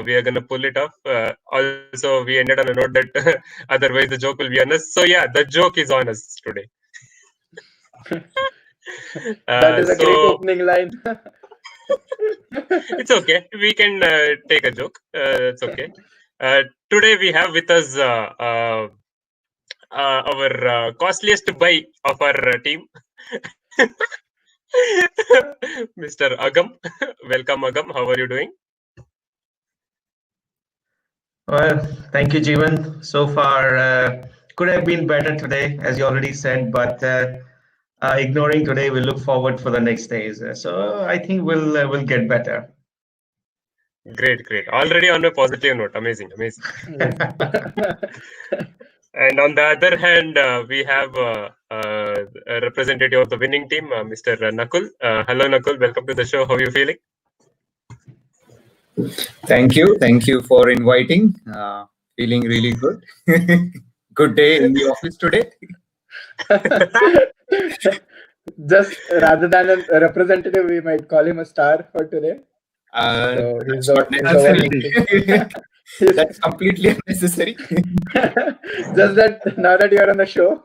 we are going to pull it off. Also, we ended on a note that otherwise the joke will be on us. So yeah, the joke is on us today. That is a great opening line. It's okay. We can take a joke. It's okay. Today we have with us our costliest buy of our team, Mr. Agam. Welcome, Agam. How are you doing? Well, thank you, Jeevan. So far, could have been better today, as you already said, but ignoring today, we look forward for the next days. So I think we'll get better. Great. Already on a positive note. Amazing. And on the other hand, we have a representative of the winning team, Mr. Nakul. Hello, Nakul. Welcome to the show. How are you feeling? Thank you for inviting. Feeling really good. Good day in the office today. Just rather than a representative, we might call him a star for today. So that's not necessary. That's completely unnecessary. Just that now that you're on the show.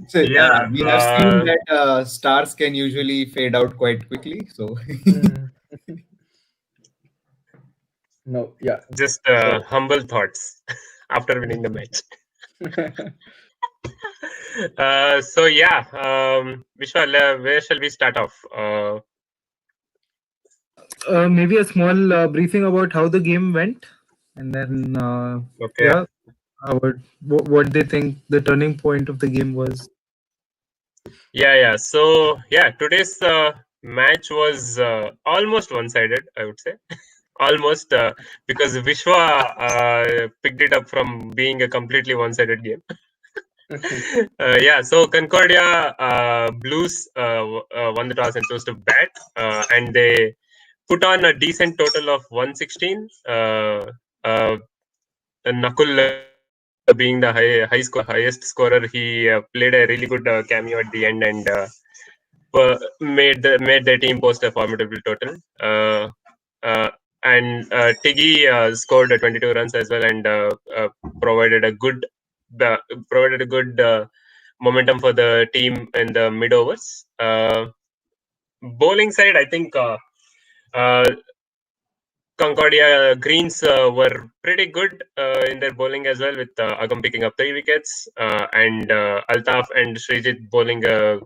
So yeah, we have seen that stars can usually fade out quite quickly. So no, yeah. Just humble thoughts after winning the match. So yeah, Vishwa, where shall we start off? Maybe a small briefing about how the game went, and then Okay. what they think the turning point of the game was. Yeah. So yeah, today's match was almost one-sided, I would say. Almost because Vishwa picked it up from being a completely one-sided game. Yeah, so Concordia Blues won the toss and chose to bat, and they put on a decent total of 116. Nakul being the highest scorer, he played a really good cameo at the end and made the team post a formidable total. And Tiggy scored 22 runs as well and provided a good momentum for the team in the mid overs. Bowling side, I think Concordia Greens were pretty good in their bowling as well, with Agam picking up 3 wickets and Altaf and Srijit bowling a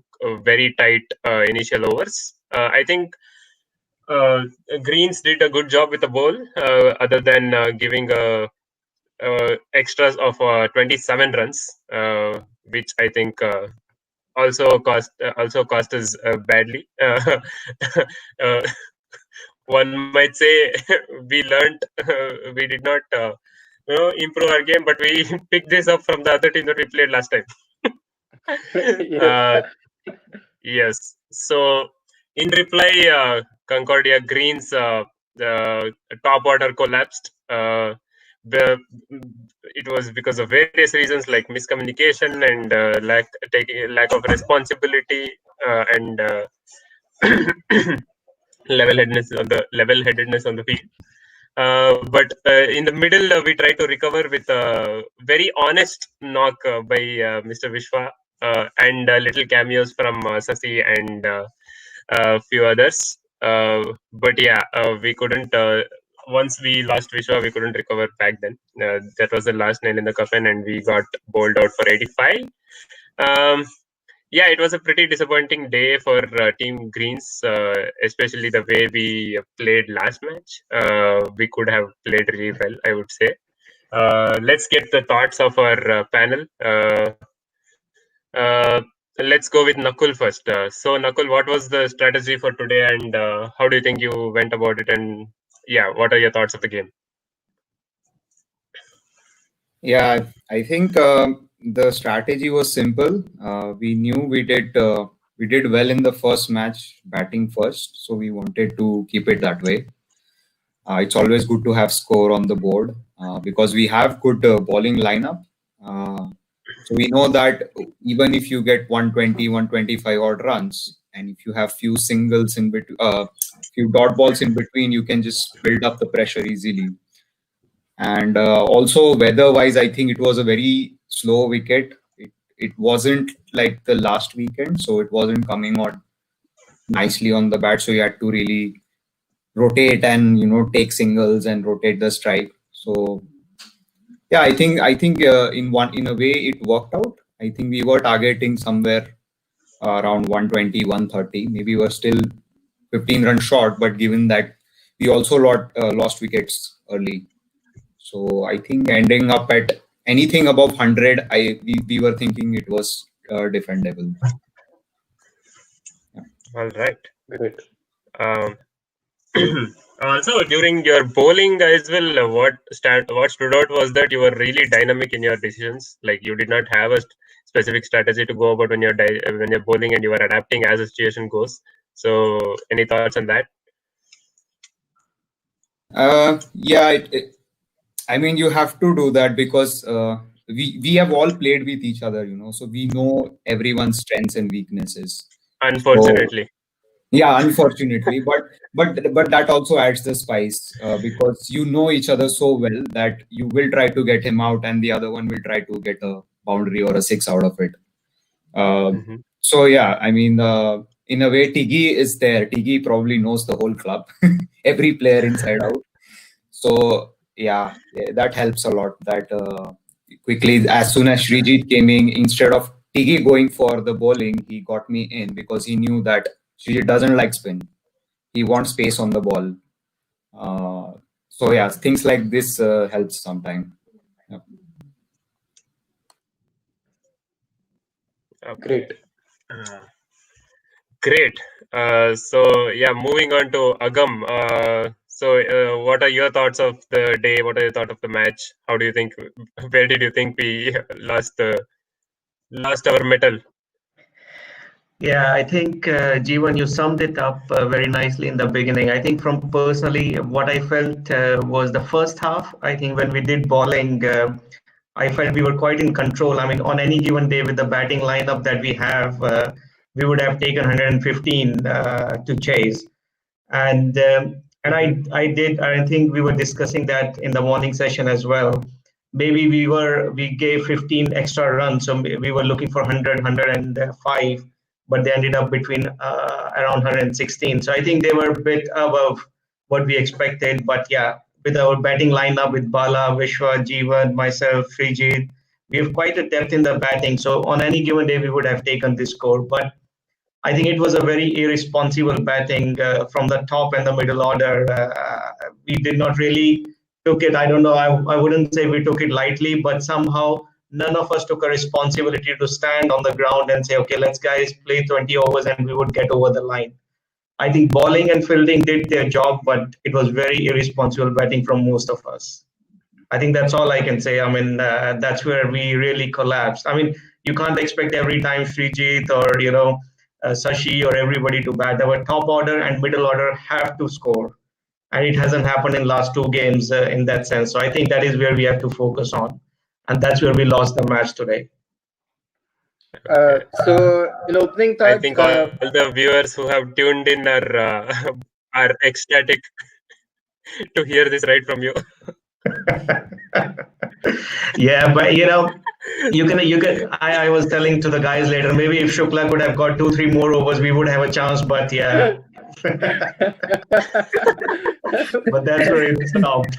very tight initial overs. I think Greens did a good job with the bowl, other than giving extras of 27 runs, which I think also cost us badly. One might say we learned we did not improve our game, but we picked this up from the other team that we played last time. Yes. So in reply, Concordia Greens the top order collapsed. It was because of various reasons like miscommunication and lack of responsibility and level-headedness on the field. But in the middle, we tried to recover with a very honest knock by Mr. Vishwa and little cameos from Sasi and a few others. But yeah, we couldn't. Once we lost Vishwa, we couldn't recover back then. That was the last nail in the coffin, and we got bowled out for 85. Yeah, it was a pretty disappointing day for Team Greens, especially the way we played last match. We could have played really well, I would say. Let's get the thoughts of our panel. Let's go with Nakul first. So, Nakul, what was the strategy for today, and how do you think you went about it? And yeah, what are your thoughts of the game? Yeah, I think the strategy was simple. We knew we did well in the first match, batting first, so we wanted to keep it that way. It's always good to have score on the board because we have good bowling lineup. So we know that even if you get 120, 125 odd runs, and if you have few singles in between, few dot balls in between, you can just build up the pressure easily. And also weather-wise, I think it was a very slow wicket. It wasn't like the last weekend, so it wasn't coming on nicely on the bat. So you had to really rotate and take singles and rotate the strike. So yeah, I think in a way it worked out. I think we were targeting somewhere around 120, 130. Maybe we were still 15 runs short, but given that we also lost wickets early. So I think ending up at anything above 100, we were thinking it was defendable. Yeah. All right. Great. Also, during your bowling as well, what stood out was that you were really dynamic in your decisions. Like you did not have a specific strategy to go about when you're bowling, and you are adapting as the situation goes. So, any thoughts on that? Yeah, I mean, you have to do that because we have all played with each other, so we know everyone's strengths and weaknesses. Unfortunately. So, yeah, unfortunately, but that also adds the spice because you know each other so well that you will try to get him out, and the other one will try to get a boundary or a six out of it. So yeah, I mean, in a way, Tiggy is there. Tiggy probably knows the whole club, every player inside out. So yeah, that helps a lot. That quickly, as soon as Srijit came in, instead of Tiggy going for the bowling, he got me in because he knew that Srijit doesn't like spin. He wants space on the ball. So yeah, things like this helps sometimes. Yeah. Okay. Great. So yeah, moving on to Agam. So what are your thoughts of the day? What are your thoughts of the match? How do you think? Where did you think we lost our medal? Yeah, I think Jeevan, you summed it up very nicely in the beginning. I think from personally, what I felt was the first half. I think when we did bowling, I felt we were quite in control. I mean, on any given day with the batting lineup that we have, we would have taken 115 to chase. And I think we were discussing that in the morning session as well. Maybe we gave 15 extra runs, so we were looking for 100, 105, but they ended up between around 116. So I think they were a bit above what we expected. But yeah, with our batting lineup with Bala, Vishwa, Jeevan, myself, Srijit, we have quite a depth in the batting. So on any given day, we would have taken this score. But I think it was a very irresponsible batting from the top and the middle order. We did not really took it. I don't know. I wouldn't say we took it lightly, but somehow none of us took a responsibility to stand on the ground and say, okay, let's guys play 20 overs and we would get over the line. I think bowling and fielding did their job, but it was very irresponsible batting from most of us. I think that's all I can say. I mean, that's where we really collapsed. I mean, you can't expect every time Srijit or, Sashi or everybody to bat. Our top order and middle order have to score. And it hasn't happened in last two games in that sense. So I think that is where we have to focus on. And that's where we lost the match today. So in opening thoughts, I think all the viewers who have tuned in are ecstatic to hear this right from you. Yeah, but you can. I was telling to the guys later, maybe if Shukla could have got 2-3 more overs, we would have a chance. But yeah, but that's where it stopped.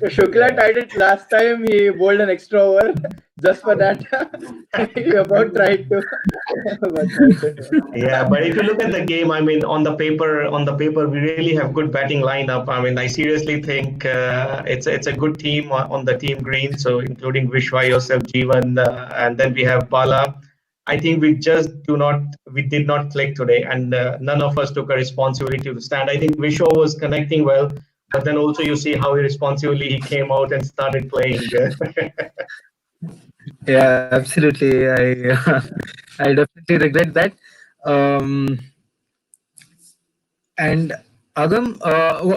Shukla tried it last time. He bowled an extra over just for that. He about tried to. Yeah, but if you look at the game, I mean, on the paper, we really have good batting lineup. I mean, I seriously think it's a good team on the team green. So including Vishwa, yourself, Jeevan, and then we have Bala. I think we did not click today, and none of us took a responsibility to stand. I think Vishwa was connecting well, but then also you see how irresponsibly he came out and started playing. Yeah, absolutely. I definitely regret that. And Agam,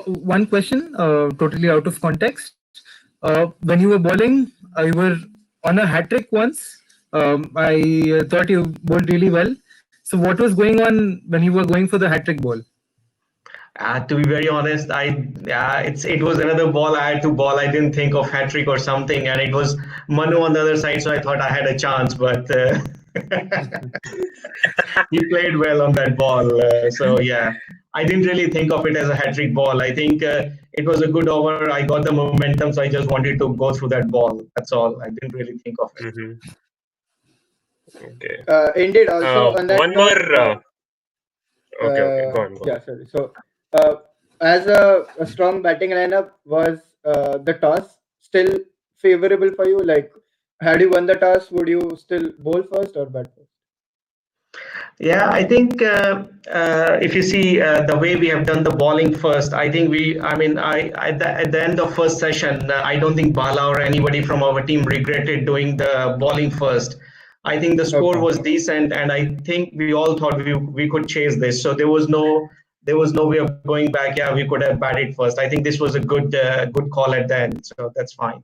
one question, totally out of context. When you were bowling, you were on a hat trick once. I thought you bowled really well. So what was going on when you were going for the hat trick ball? To be very honest, it was another ball I had to bowl. I didn't think of hat trick or something, and it was Manu on the other side, so I thought I had a chance. But he played well on that ball. So yeah, I didn't really think of it as a hat trick ball. I think it was a good over. I got the momentum, so I just wanted to go through that ball. That's all. I didn't really think of it. Okay. Indeed. Also, on that one note, more. Okay. Go on. Yeah, sorry. So, as a strong batting lineup, was the toss still favorable for you? Like, had you won the toss, would you still bowl first or bat first? Yeah, I think if you see the way we have done the bowling first, I think at the end of first session, I don't think Bala or anybody from our team regretted doing the bowling first. I think the score was decent, and I think we all thought we could chase this. So there was no way of going back. Yeah, we could have batted first. I think this was a good call at the end. So that's fine.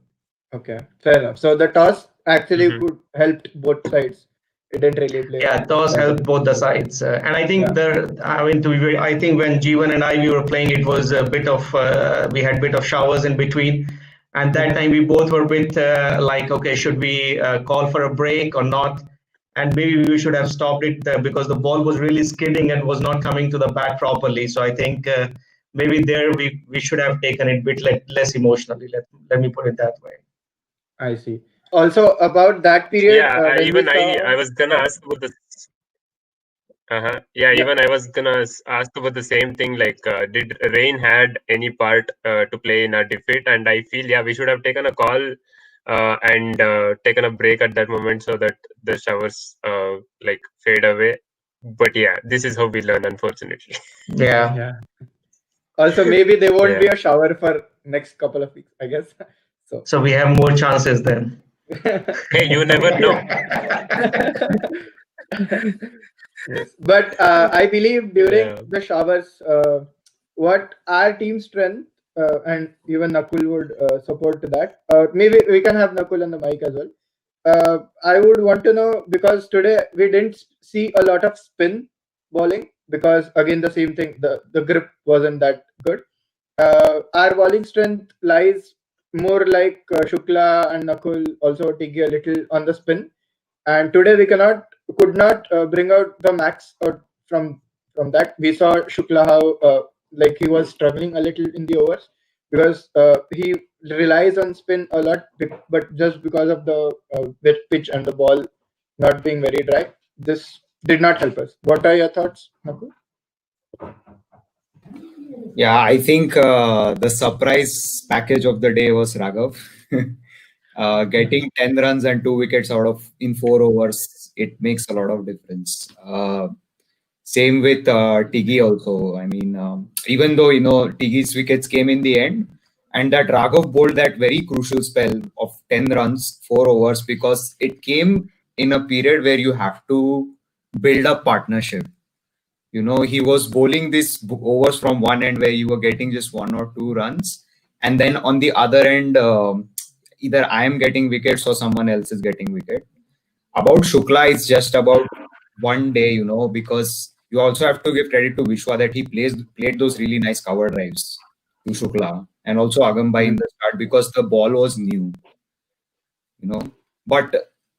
Okay, fair enough. So the toss actually could helped both sides. It didn't really play. Yeah, toss helped both the sides, and I think I think when Jeevan and we were playing, it was a bit of we had a bit of showers in between, and that time we both were a bit like, okay, should we call for a break or not? And maybe we should have stopped it because the ball was really skidding and was not coming to the bat properly. So I think maybe there we should have taken it a bit less emotionally. Let me put it that way. I see. Also, about that period, I was gonna ask about this. Even I was gonna ask about the same thing. Like, did rain had any part to play in our defeat? And I feel we should have taken a call and taken a break at that moment so that the showers like fade away. But yeah, this is how we learn, unfortunately. Yeah. Also, maybe there won't be a shower for next couple of weeks, I guess. So we have more chances then. Hey, you never know. Yes. But I believe during the showers, what our team strength, and even Nakul would support to that. Maybe we can have Nakul on the mic as well. I would want to know, because today we didn't see a lot of spin bowling, because again the same thing, the grip wasn't that good. Our bowling strength lies more like Shukla and Nakul, also Tiggy a little on the spin, and today we could not bring out the max out from that. We saw Shukla how like he was struggling a little in the overs because he relies on spin a lot, but just because of the wet pitch and the ball not being very dry, this did not help us. What are your thoughts, Nakul? Yeah, I think the surprise package of the day was Raghav. Getting 10 runs and 2 wickets in 4 overs, it makes a lot of difference. Same with Tiggy also. I mean, even though, Tiggy's wickets came in the end, and that Raghav bowled that very crucial spell of 10 runs, 4 overs, because it came in a period where you have to build up partnership. He was bowling these overs from one end where you were getting just 1 or 2 runs. And then on the other end, either I am getting wickets or someone else is getting wicket. About Shukla, it's just about one day, because you also have to give credit to Vishwa that he played those really nice cover drives to Shukla, and also Agambai in the start, because the ball was new, But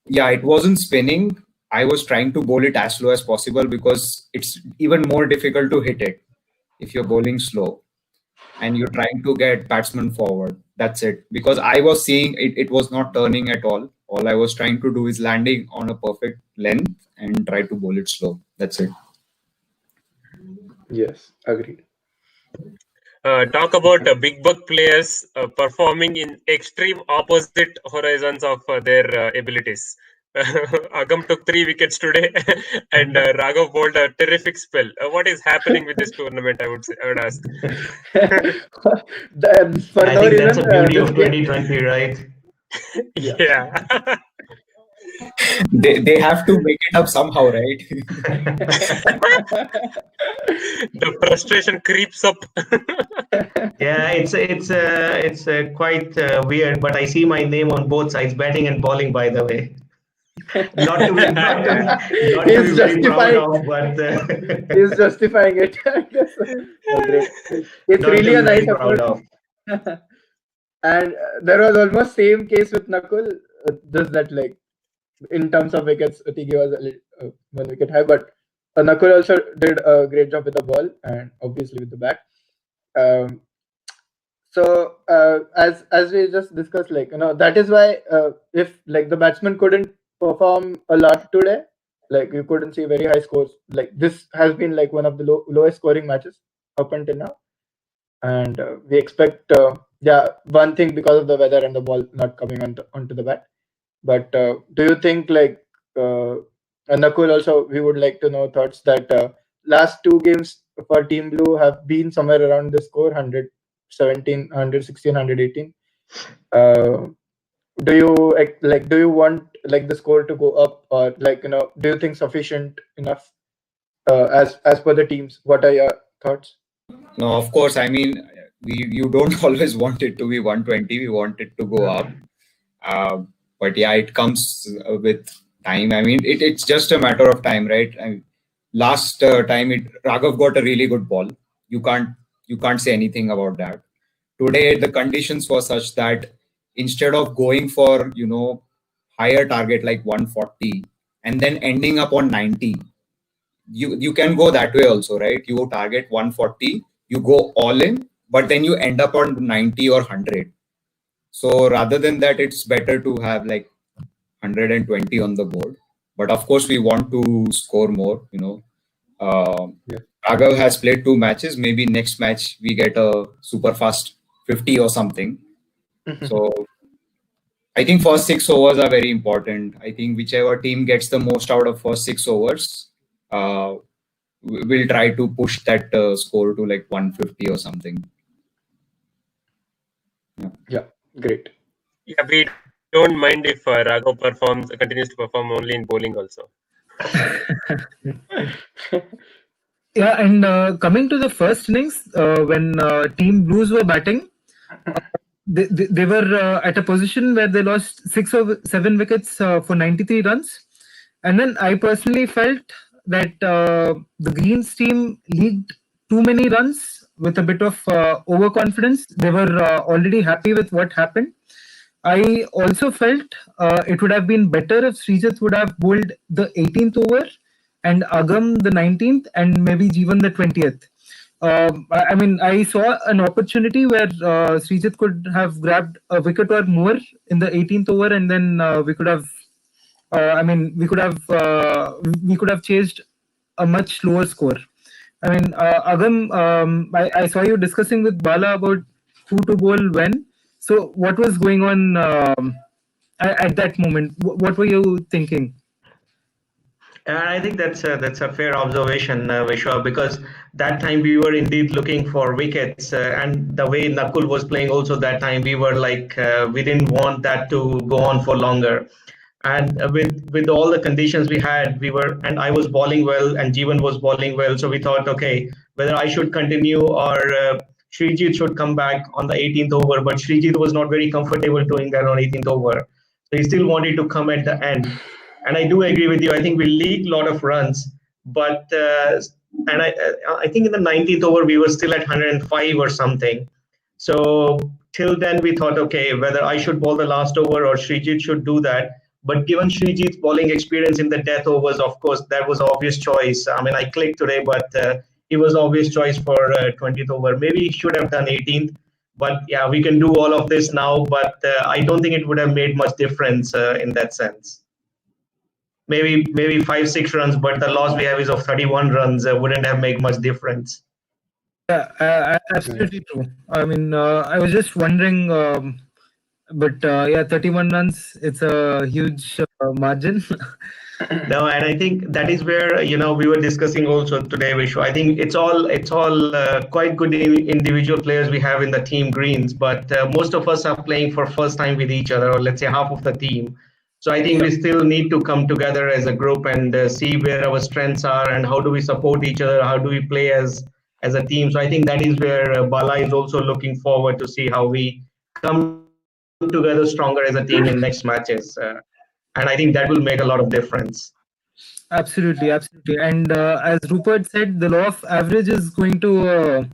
yeah, it wasn't spinning. I was trying to bowl it as slow as possible because it's even more difficult to hit it if you're bowling slow and you're trying to get batsmen forward. That's it. Because I was seeing it was not turning at all. All I was trying to do is landing on a perfect length and try to bowl it slow. That's it. Yes, agreed. Talk about big buck players performing in extreme opposite horizons of their abilities. Agam took 3 wickets today, and Raghav bowled a terrific spell. What is happening with this tournament? I would ask. I think that's the beauty of 2020, right? Yeah. They have to make it up somehow, right? The frustration creeps up. Yeah, it's quite weird, but I see my name on both sides, batting and bowling, by the way. Not to be He's very proud justifying. of, but He's justifying it. Great. It's not to really be a nice very proud effort. of. And there was almost same case with Nakul, just that like in terms of wickets, Tigi was a one wicket high, but Nakul also did a great job with the ball and obviously with the bat. Um, so as we just discussed, like that is why if like the batsman couldn't perform a lot today, like you couldn't see very high scores. Like this has been like one of the lowest scoring matches up until now, and we expect one thing because of the weather and the ball not coming onto the bat. But do you think like Nakul also, we would like to know thoughts that last two games for Team Blue have been somewhere around the score 117, 116, 118. Do you want like the score to go up, or like do you think sufficient enough as per the teams? What are your thoughts? No, of course. I mean, you don't always want it to be 120. We want it to go up. But yeah, it comes with time. I mean, it's just a matter of time, right? Last time, Raghav got a really good ball. You can't say anything about that. Today, the conditions were such that instead of going for higher target like 140 and then ending up on 90, you can go that way also, right? You target 140, you go all in, but then you end up on 90 or 100. So rather than that, it's better to have like 120 on the board. But of course, we want to score more. Raghav has played 2 matches. Maybe next match we get a super fast 50 or something. So I think first 6 overs are very important. I think whichever team gets the most out of first 6 overs, we'll try to push that score to like 150 or something. Yeah, great. Yeah, we don't mind if Raghav continues to perform only in bowling also. Yeah, and coming to the first innings, when Team Blues were batting, they were at a position where they lost 6 or 7 wickets for 93 runs. And then I personally felt that the Greens team leaked too many runs with a bit of overconfidence. They were already happy with what happened. I also felt it would have been better if Srijit would have bowled the 18th over and Agam the 19th and maybe Jeevan the 20th. I mean, I saw an opportunity where Srijit could have grabbed a wicket or more in the 18th over, and then we could have. We could have chased a much lower score. I mean, Agam, I saw you discussing with Bala about who to bowl when. So, what was going on at that moment? What were you thinking? And I think that's a fair observation, Vishwa, because that time we were indeed looking for wickets, and the way Nakul was playing also that time, we were like we didn't want that to go on for longer. And with all the conditions we had, and I was bowling well, and Jeevan was bowling well, so we thought, okay, whether I should continue or Srijit should come back on the 18th over, but Srijit was not very comfortable doing that on 18th over, so he still wanted to come at the end. And I do agree with you. I think we leaked a lot of runs, but and I think in the 19th over we were still at 105 or something. So till then we thought, okay, whether I should bowl the last over or Srijit should do that. But given Srijit's bowling experience in the death overs, of course, that was an obvious choice. I mean, I clicked today, but it was obvious choice for 20th over. Maybe he should have done 18th. But yeah, we can do all of this now. But I don't think it would have made much difference in that sense. Maybe 5-6 runs, but the loss we have is of 31 runs. Wouldn't have made much difference. Yeah, absolutely true. I mean, I was just wondering, but yeah, 31 runs, it's a huge margin. No, and I think that is where we were discussing also today, Vishwa. I think it's all quite good individual players we have in the team Greens, but most of us are playing for first time with each other, or let's say half of the team. So I think we still need to come together as a group and see where our strengths are and how do we support each other, how do we play as as a team. So I think that is where Bala is also looking forward to see how we come together stronger as a team in next matches. And I think that will make a lot of difference. Absolutely. And as Rupert said, the law of average is going to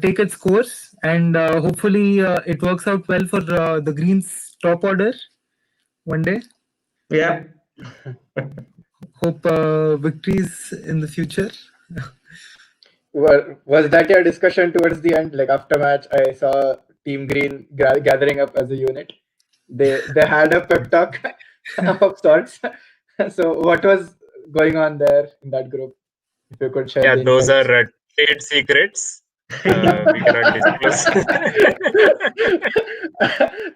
take its course, and hopefully it works out well for the Greens top order one day. Yeah. Hope victories in the future. Was that your discussion towards the end? Like after match, I saw Team Green gathering up as a unit. They had a pep talk of sorts. So what was going on there in that group? If you could share. Yeah, those are trade secrets. We cannot disclose.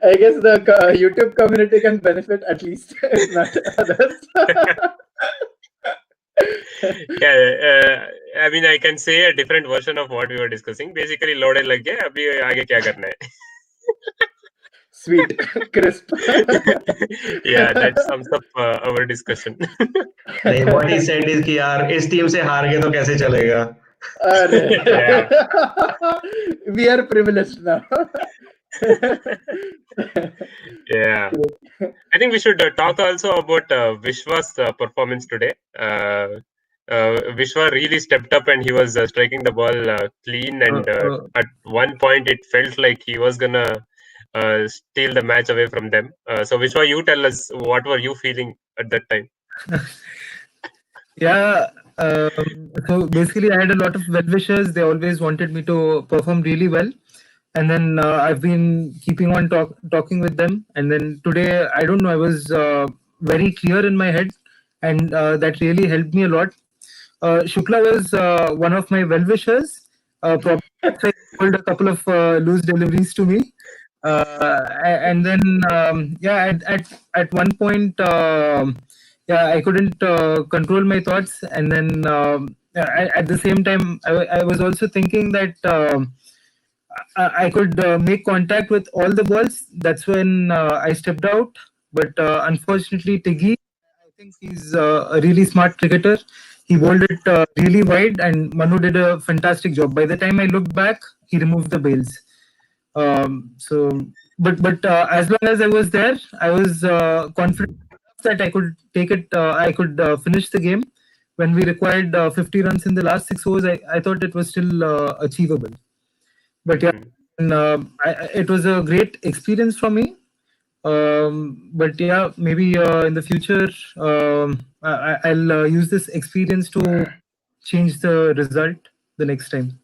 I guess the YouTube community can benefit at least, if not others. Yeah, I mean, I can say a different version of what we were discussing. Basically, loaded like गया, अभी आगे क्या करना है? Sweet, crisp. Yeah, that sums up our discussion. What he said is कि यार इस team से हार गए तो कैसे चलेगा? Yeah. We are privileged now. Yeah, I think we should talk also about Vishwa's performance today. Vishwa really stepped up and he was striking the ball clean, and at one point it felt like he was gonna steal the match away from them. So Vishwa, you tell us, what were you feeling at that time? Yeah, so basically I had a lot of well-wishers. They always wanted me to perform really well. And then I've been keeping on talking with them. And then today, I don't know, I was very clear in my head. And that really helped me a lot. Shukla was one of my well-wishers. Probably he pulled a couple of loose deliveries to me. And then, at one point, I couldn't control my thoughts. And then at the same time, I was also thinking that I could make contact with all the balls. That's when I stepped out. But unfortunately, Tiggy, I think he's a really smart cricketer. He bowled it really wide, and Manu did a fantastic job. By the time I looked back, he removed the bails. But as long as I was there, I was confident that I could take it. I could finish the game. When we required 50 runs in the last 6 overs, I thought it was still achievable. But yeah, it was a great experience for me. But yeah, maybe in the future, I'll use this experience to change the result the next time.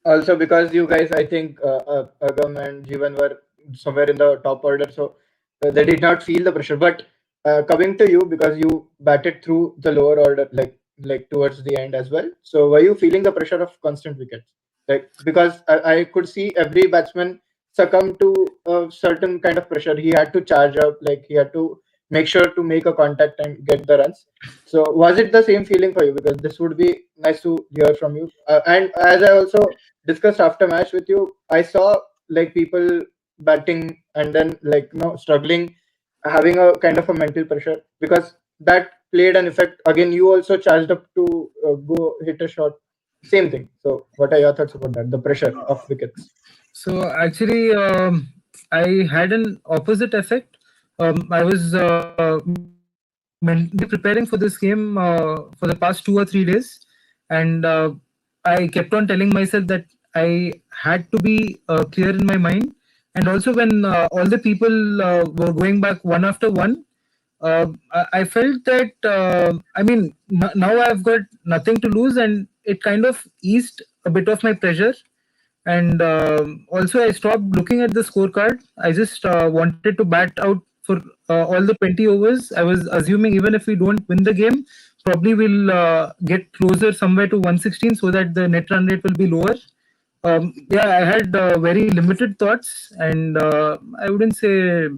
Also, because you guys, I think Agam and Jeevan were somewhere in the top order, so they did not feel the pressure. But coming to you, because you batted through the lower order, like towards the end as well. So were you feeling the pressure of constant wickets? Like, because I could see every batsman succumb to a certain kind of pressure. He had to charge up, like he had to make sure to make a contact and get the runs. So was it the same feeling for you? Because this would be nice to hear from you. And as I also discussed after match with you, I saw like people batting and then struggling, having a kind of a mental pressure, because that played an effect. Again, you also charged up to go hit a shot. Same thing. So what are your thoughts about that? The pressure of wickets. So actually, I had an opposite effect. I was mentally preparing for this game for the past 2 or 3 days, and I kept on telling myself that I had to be clear in my mind. And also, when all the people were going back one after one, I felt that now I've got nothing to lose, and it kind of eased a bit of my pressure. And also, I stopped looking at the scorecard. I just wanted to bat out for all the 20 overs. I was assuming even if we don't win the game, probably we'll get closer somewhere to 116, so that the net run rate will be lower. I had very limited thoughts, and I wouldn't say.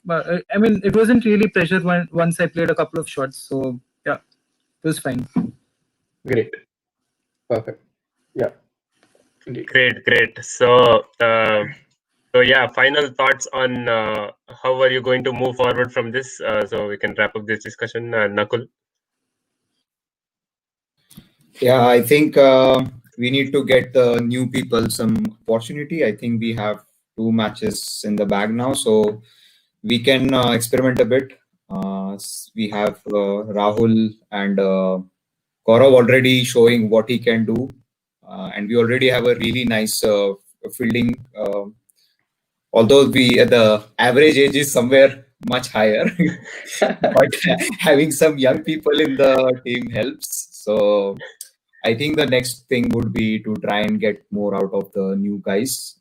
It wasn't really pressure once I played a couple of shots. So yeah, it was fine. Great, perfect. Yeah. Indeed. Great. So yeah, final thoughts on how are you going to move forward from this, so we can wrap up this discussion. Nakul. Yeah, I think we need to get the new people some opportunity. I think we have 2 matches in the bag now, so we can experiment a bit. We have Rahul and Gaurav already showing what he can do, and we already have a really nice fielding. Although the average age is somewhere much higher, but having some young people in the team helps. So I think the next thing would be to try and get more out of the new guys.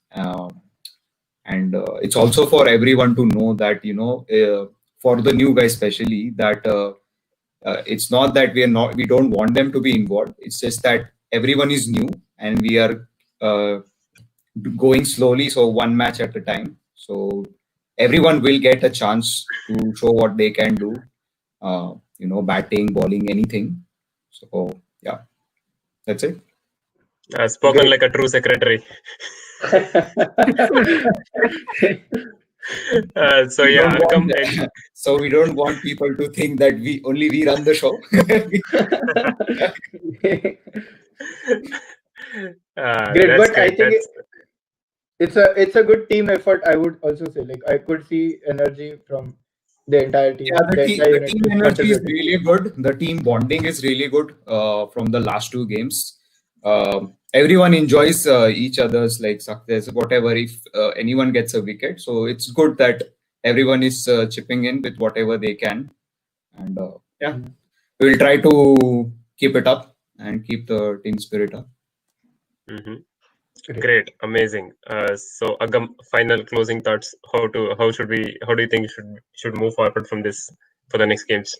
And it's also for everyone to know that, for the new guys especially, that it's not that we don't want them to be involved. It's just that everyone is new and we are going slowly, so 1 match at a time. So everyone will get a chance to show what they can do, batting, bowling, anything. So yeah, that's it. Spoken like a true secretary. So yeah, so we don't want people to think that we run the show. Great, but I think it's a good team effort. I would also say, like, I could see energy from the entire team. Yeah, the team energy is really good. The team bonding is really good from the last 2 games. Everyone enjoys each other's success, whatever. If anyone gets a wicket, so it's good that everyone is chipping in with whatever they can, and we will try to keep it up and keep the team spirit up. Great, amazing. So Agam, final closing thoughts. How do you think should move forward from this for the next games?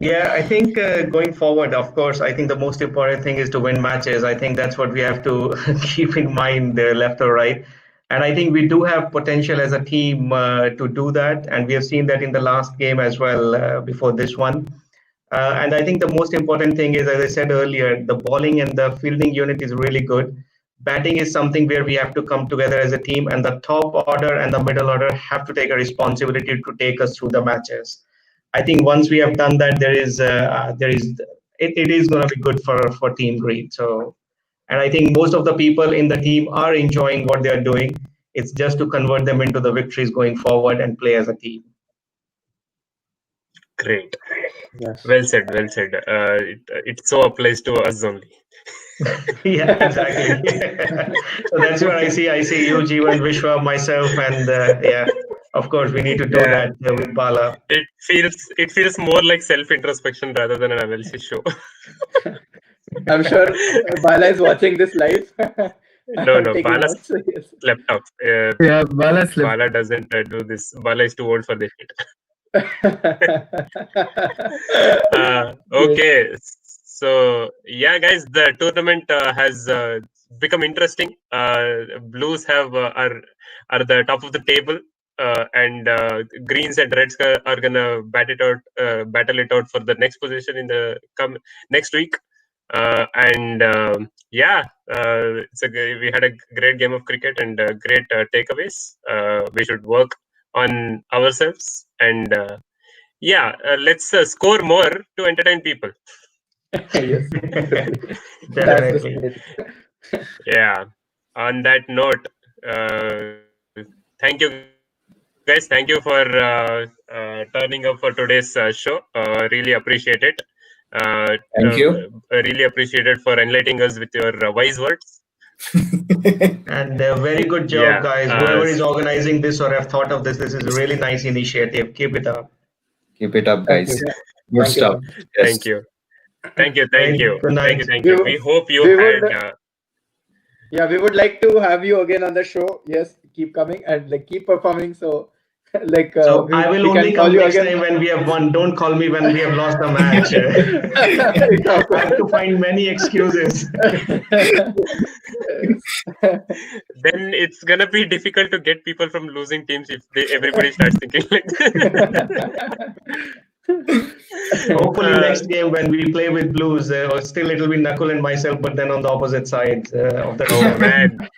Yeah, I think going forward, of course, I think the most important thing is to win matches. I think that's what we have to keep in mind, left or right. And I think we do have potential as a team to do that. And we have seen that in the last game as well, before this one. And I think the most important thing is, as I said earlier, the bowling and the fielding unit is really good. Batting is something where we have to come together as a team, and the top order and the middle order have to take a responsibility to take us through the matches. I think once we have done that, it is going to be good for Team Green. So, and I think most of the people in the team are enjoying what they are doing. It's just to convert them into the victories going forward and play as a team. Great. Yes. Well said. It so applies to us only. Yeah, exactly. So that's what I see. I see you, Jeevan, Vishwa, myself, and of course, we need to do that with Bala. It feels more like self-introspection rather than an analysis show. I'm sure Bala is watching this live. No, Bala slept off. Bala doesn't do this. Bala is too old for this shit. Okay. So yeah, guys, the tournament has become interesting. Blues are the top of the table. And Greens and Reds are gonna battle it out for the next position in the next week. We had a great game of cricket and great takeaways. We should work on ourselves and let's score more to entertain people. Yes, definitely. Yeah. On that note, thank you. Guys, thank you for turning up for today's show. Really appreciate it. Thank you. Really appreciate it for enlightening us with your wise words. And very good job, guys. Whoever is organizing this or have thought of this is a really nice initiative. Keep it up. Keep it up, guys. Good stuff. Yes. Thank you. Good night. Thank you. We hope you had. We would like to have you again on the show. Yes, keep coming and keep performing. So, I will only come next time when we have won. Don't call me when we have lost a match. I have to find many excuses. Then it's gonna be difficult to get people from losing teams if everybody starts thinking like that. Hopefully next game when we play with Blues, still it will be Nakul and myself, but then on the opposite side of the man.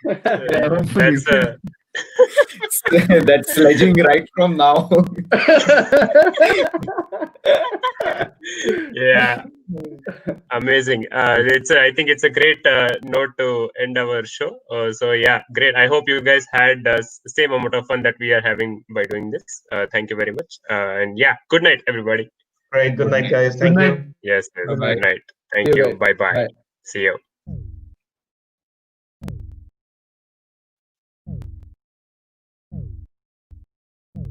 That's sledging right from now. Yeah, amazing. I think it's a great note to end our show. So yeah, great. I hope you guys had the same amount of fun that we are having by doing this. Thank you very much. And yeah, good night, everybody. Great. Good night, guys. Thank you. Yes, Bye-bye. good night. Thank See you you. guys. Bye-bye. Bye. See you.